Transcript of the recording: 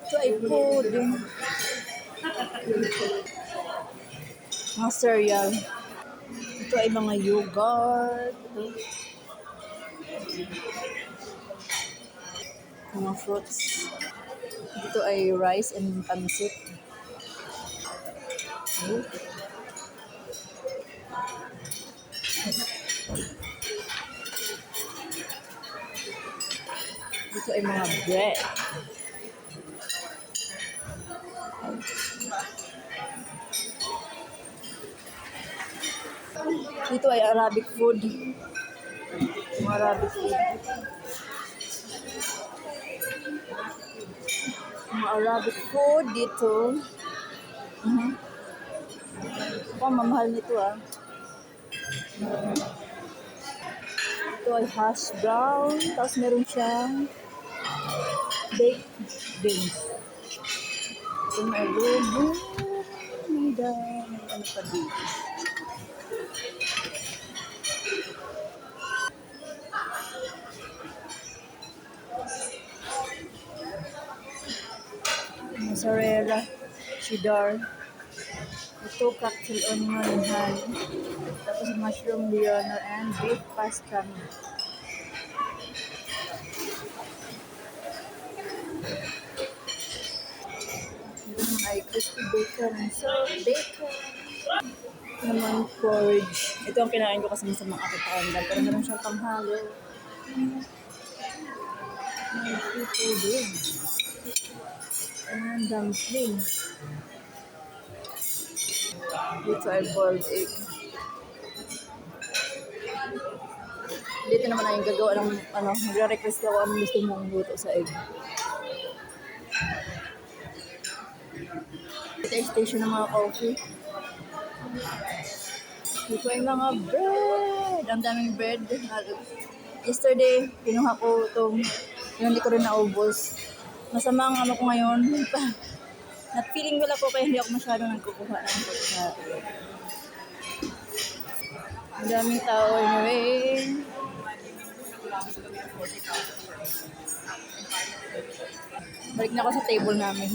Ito ay food. Mga cereal. Ito ay mga yogurt. Mga fruits. Dito ay rice and pansit. Dito ay mga bread. Dito ay Arabic food. Mga Arabic food. Mga Arabic food dito. Mamahal nito ah. Ito ay hash brown. Tapos meron siyang baked beans. Ito may lobo. May ano pa dito. Mozzarella, cheddar. Ito cocktail onion honey. Tapos mushroom lyonnais and beef pastrami. Ito naman ay crispy bacon and salt bacon. Ito naman porridge. Ito ang kinain ko kasi sa mga kapatanda. Pero meron siyang panghalo. May seafood din. And dumpling. Dito ay boiled egg. Dito naman ay yung gagawa ng magre-request ako anong gusto mong luto sa egg. Dito ay station ng mga coffee. Dito ay mga bread. Ang daming bread. Yesterday, kinuha ko itong hindi ko rin naubos. Masama ang ano ko ngayon. Feeling wala ko kaya hindi ako masyado nagkukuha ng pagkain. Ang daming tao anyway. Balik na ako sa table namin.